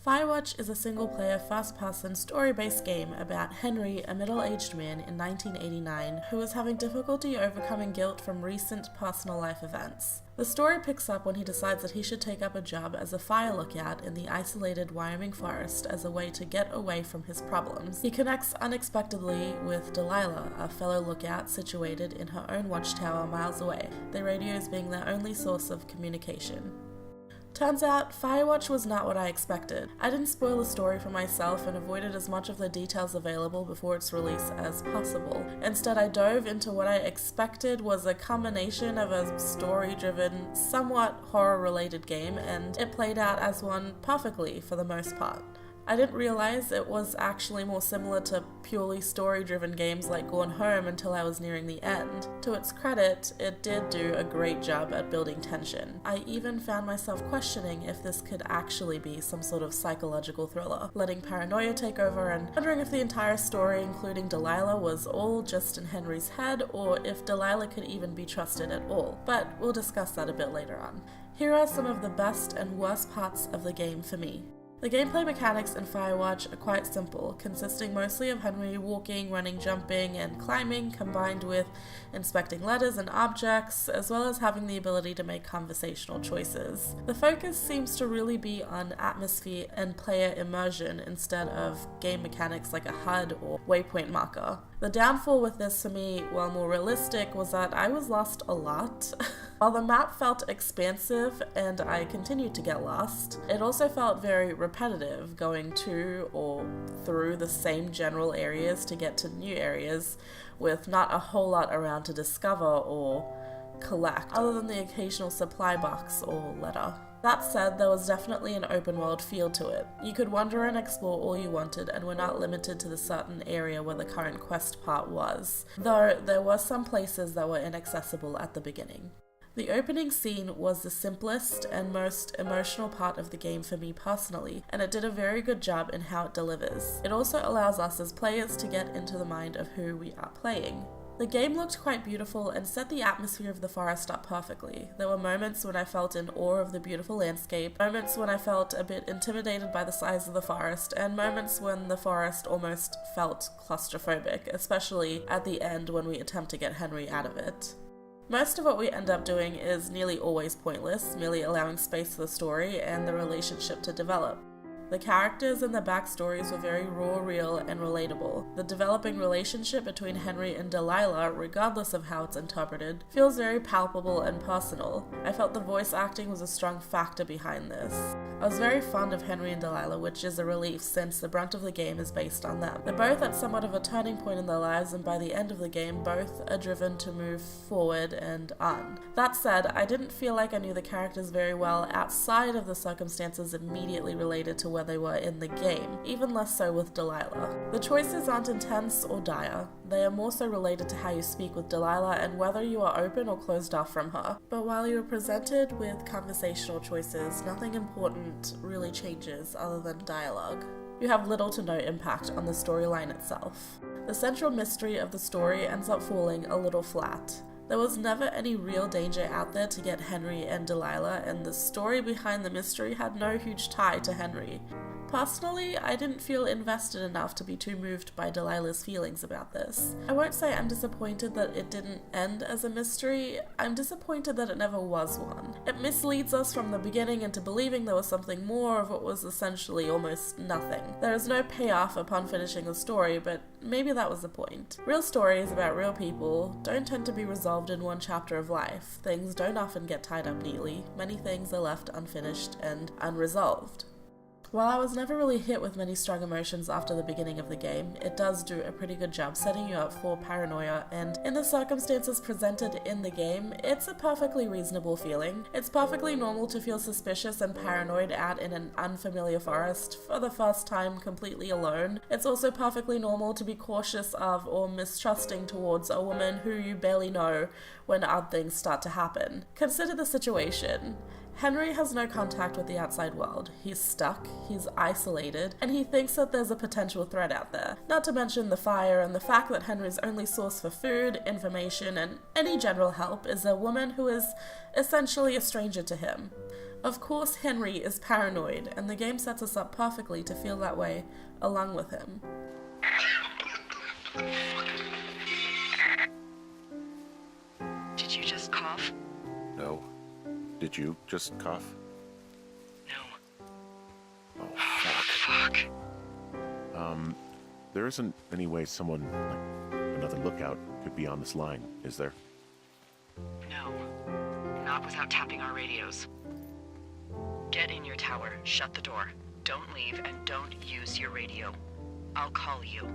Firewatch is a single-player, first-person, story-based game about Henry, a middle-aged man in 1989 who is having difficulty overcoming guilt from recent personal life events. The story picks up when he decides that he should take up a job as a fire lookout in the isolated Wyoming forest as a way to get away from his problems. He connects unexpectedly with Delilah, a fellow lookout situated in her own watchtower miles away, their radios being their only source of communication. Turns out, Firewatch was not what I expected. I didn't spoil the story for myself and avoided as much of the details available before its release as possible. Instead, I dove into what I expected was a combination of a story-driven, somewhat horror-related game, and it played out as one perfectly for the most part. I didn't realize it was actually more similar to purely story-driven games like Gone Home until I was nearing the end. To its credit, it did do a great job at building tension. I even found myself questioning if this could actually be some sort of psychological thriller, letting paranoia take over and wondering if the entire story, including Delilah, was all just in Henry's head, or if Delilah could even be trusted at all. But we'll discuss that a bit later on. Here are some of the best and worst parts of the game for me. The gameplay mechanics in Firewatch are quite simple, consisting mostly of Henry walking, running, jumping, and climbing, combined with inspecting letters and objects, as well as having the ability to make conversational choices. The focus seems to really be on atmosphere and player immersion instead of game mechanics like a HUD or waypoint marker. The downfall with this for me, while more realistic, was that I was lost a lot. While the map felt expansive and I continued to get lost, it also felt very repetitive, going to or through the same general areas to get to new areas, with not a whole lot around to discover or collect, other than the occasional supply box or letter. That said, there was definitely an open world feel to it. You could wander and explore all you wanted and were not limited to the certain area where the current quest part was, though there were some places that were inaccessible at the beginning. The opening scene was the simplest and most emotional part of the game for me personally, and it did a very good job in how it delivers. It also allows us as players to get into the mind of who we are playing. The game looked quite beautiful and set the atmosphere of the forest up perfectly. There were moments when I felt in awe of the beautiful landscape, moments when I felt a bit intimidated by the size of the forest, and moments when the forest almost felt claustrophobic, especially at the end when we attempt to get Henry out of it. Most of what we end up doing is nearly always pointless, merely allowing space for the story and the relationship to develop. The characters and their backstories were very raw, real, and relatable. The developing relationship between Henry and Delilah, regardless of how it's interpreted, feels very palpable and personal. I felt the voice acting was a strong factor behind this. I was very fond of Henry and Delilah, which is a relief since the brunt of the game is based on them. They're both at somewhat of a turning point in their lives, and by the end of the game, both are driven to move forward and on. That said, I didn't feel like I knew the characters very well outside of the circumstances immediately related to where they were in the game, even less so with Delilah. The choices aren't intense or dire. They are more so related to how you speak with Delilah and whether you are open or closed off from her. But while you are presented with conversational choices, nothing important really changes other than dialogue. You have little to no impact on the storyline itself. The central mystery of the story ends up falling a little flat. There was never any real danger out there to get Henry and Delilah, and the story behind the mystery had no huge tie to Henry. Personally, I didn't feel invested enough to be too moved by Delilah's feelings about this. I won't say I'm disappointed that it didn't end as a mystery, I'm disappointed that it never was one. It misleads us from the beginning into believing there was something more of what was essentially almost nothing. There is no payoff upon finishing the story, but maybe that was the point. Real stories about real people don't tend to be resolved in one chapter of life. Things don't often get tied up neatly. Many things are left unfinished and unresolved. While I was never really hit with many strong emotions after the beginning of the game, it does do a pretty good job setting you up for paranoia, and in the circumstances presented in the game, it's a perfectly reasonable feeling. It's perfectly normal to feel suspicious and paranoid out in an unfamiliar forest for the first time completely alone. It's also perfectly normal to be cautious of or mistrusting towards a woman who you barely know when odd things start to happen. Consider the situation. Henry has no contact with the outside world. He's stuck, he's isolated, and he thinks that there's a potential threat out there. Not to mention the fire and the fact that Henry's only source for food, information, and any general help is a woman who is essentially a stranger to him. Of course Henry is paranoid, and the game sets us up perfectly to feel that way along with him. Did you just cough? No. Did you just cough? No. Oh, fuck. Fuck. There isn't any way someone, like another lookout, could be on this line, is there? No. Not without tapping our radios. Get in your tower, shut the door. Don't leave, and don't use your radio. I'll call you.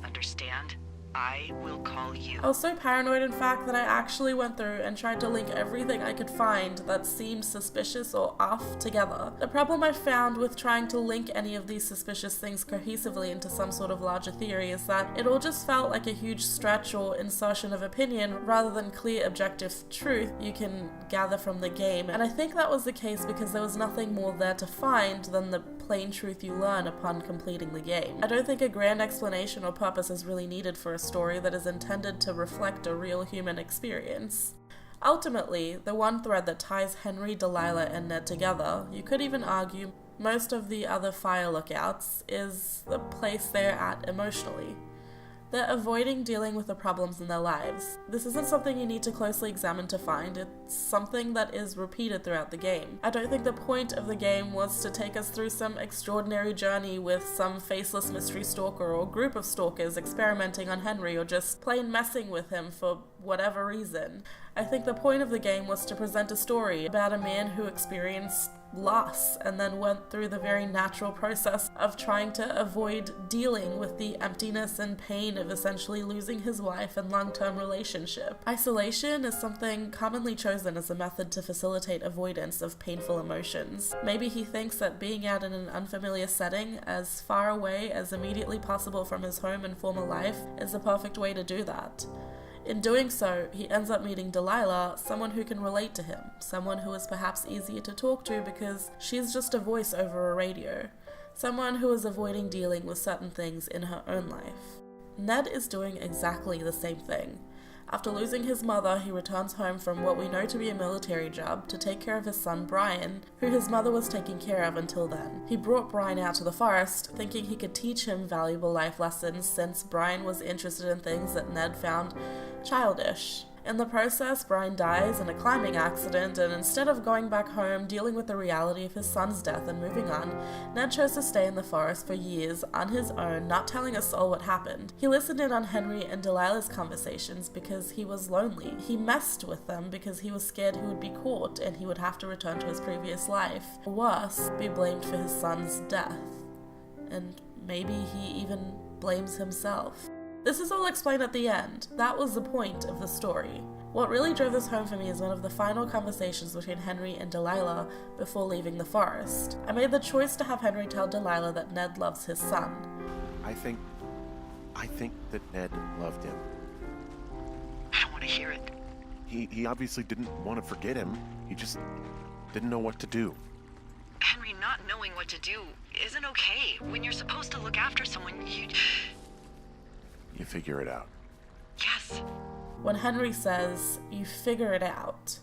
Understand? I will call you. I was so paranoid, in fact, that I actually went through and tried to link everything I could find that seemed suspicious or off together. The problem I found with trying to link any of these suspicious things cohesively into some sort of larger theory is that it all just felt like a huge stretch or insertion of opinion rather than clear objective truth you can gather from the game, and I think that was the case because there was nothing more there to find than the plain truth you learn upon completing the game. I don't think a grand explanation or purpose is really needed for a story that is intended to reflect a real human experience. Ultimately, the one thread that ties Henry, Delilah, and Ned together, you could even argue most of the other fire lookouts, is the place they're at emotionally. They're avoiding dealing with the problems in their lives. This isn't something you need to closely examine to find, it's something that is repeated throughout the game. I don't think the point of the game was to take us through some extraordinary journey with some faceless mystery stalker or group of stalkers experimenting on Henry or just plain messing with him for whatever reason. I think the point of the game was to present a story about a man who experienced loss and then went through the very natural process of trying to avoid dealing with the emptiness and pain of essentially losing his wife and long-term relationship. Isolation is something commonly chosen as a method to facilitate avoidance of painful emotions. Maybe he thinks that being out in an unfamiliar setting, as far away as immediately possible from his home and former life, is the perfect way to do that. In doing so, he ends up meeting Delilah, someone who can relate to him, someone who is perhaps easier to talk to because she's just a voice over a radio, someone who is avoiding dealing with certain things in her own life. Ned is doing exactly the same thing. After losing his mother, he returns home from what we know to be a military job to take care of his son Brian, who his mother was taking care of until then. He brought Brian out to the forest, thinking he could teach him valuable life lessons since Brian was interested in things that Ned found childish. In the process, Brian dies in a climbing accident, and instead of going back home, dealing with the reality of his son's death and moving on, Ned chose to stay in the forest for years on his own, not telling a soul what happened. He listened in on Henry and Delilah's conversations because he was lonely. He messed with them because he was scared he would be caught and he would have to return to his previous life, or worse, be blamed for his son's death. And maybe he even blames himself. This is all explained at the end. That was the point of the story. What really drove this home for me is one of the final conversations between Henry and Delilah before leaving the forest. I made the choice to have Henry tell Delilah that Ned loves his son. I think that Ned loved him. I don't want to hear it. He obviously didn't want to forget him. He just didn't know what to do. Henry, not knowing what to do isn't okay. When you're supposed to look after someone, You figure it out. Yes. When Henry says, "You figure it out,"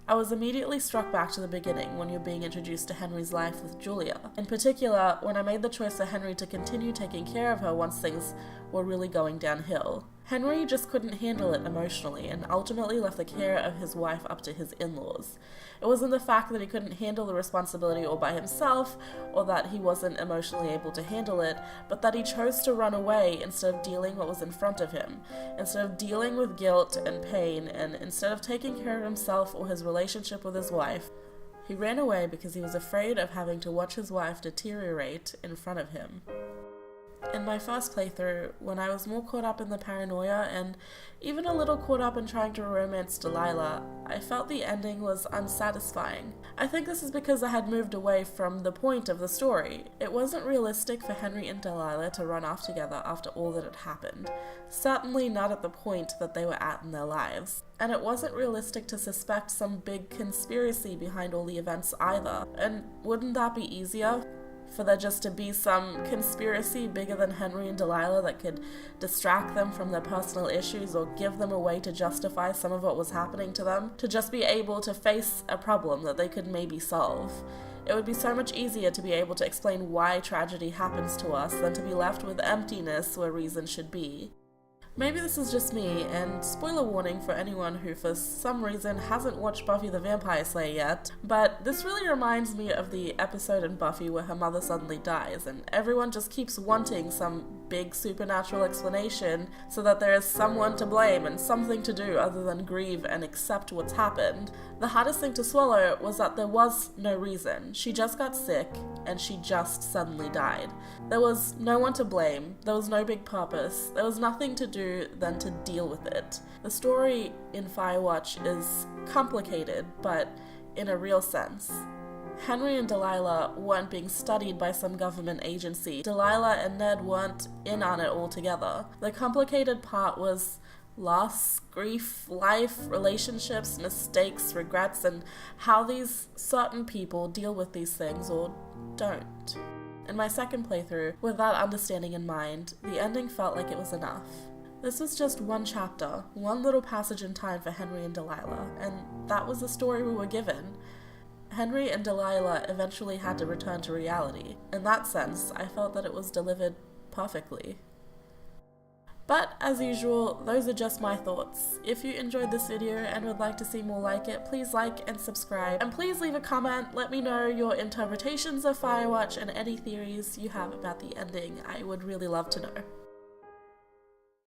I was immediately struck back to the beginning when you're being introduced to Henry's life with Julia. In particular, when I made the choice for Henry to continue taking care of her once things were really going downhill. Henry just couldn't handle it emotionally and ultimately left the care of his wife up to his in-laws. It wasn't the fact that he couldn't handle the responsibility all by himself, or that he wasn't emotionally able to handle it, but that he chose to run away instead of dealing what was in front of him, instead of dealing with guilt and pain, and instead of taking care of himself or his relationship with his wife. He ran away because he was afraid of having to watch his wife deteriorate in front of him. In my first playthrough, when I was more caught up in the paranoia and even a little caught up in trying to romance Delilah, I felt the ending was unsatisfying. I think this is because I had moved away from the point of the story. It wasn't realistic for Henry and Delilah to run off together after all that had happened, certainly not at the point that they were at in their lives. And it wasn't realistic to suspect some big conspiracy behind all the events either. And wouldn't that be easier? for there just to be some conspiracy bigger than Henry and Delilah that could distract them from their personal issues or give them a way to justify some of what was happening to them, to just be able to face a problem that they could maybe solve. It would be so much easier to be able to explain why tragedy happens to us than to be left with emptiness where reason should be. Maybe this is just me, and spoiler warning for anyone who for some reason hasn't watched Buffy the Vampire Slayer yet, but this really reminds me of the episode in Buffy where her mother suddenly dies, and everyone just keeps wanting some big supernatural explanation so that there is someone to blame and something to do other than grieve and accept what's happened. The hardest thing to swallow was that there was no reason. She just got sick, and she just suddenly died. There was no one to blame, there was no big purpose, there was nothing to do than to deal with it. The story in Firewatch is complicated, but in a real sense. Henry and Delilah weren't being studied by some government agency. Delilah and Ned weren't in on it altogether. The complicated part was loss, grief, life, relationships, mistakes, regrets, and how these certain people deal with these things or don't. In my second playthrough, with that understanding in mind, the ending felt like it was enough. This was just one chapter, one little passage in time for Henry and Delilah, and that was the story we were given. Henry and Delilah eventually had to return to reality. In that sense, I felt that it was delivered perfectly. But, as usual, those are just my thoughts. If you enjoyed this video and would like to see more like it, please like and subscribe. And please leave a comment, let me know your interpretations of Firewatch and any theories you have about the ending. I would really love to know.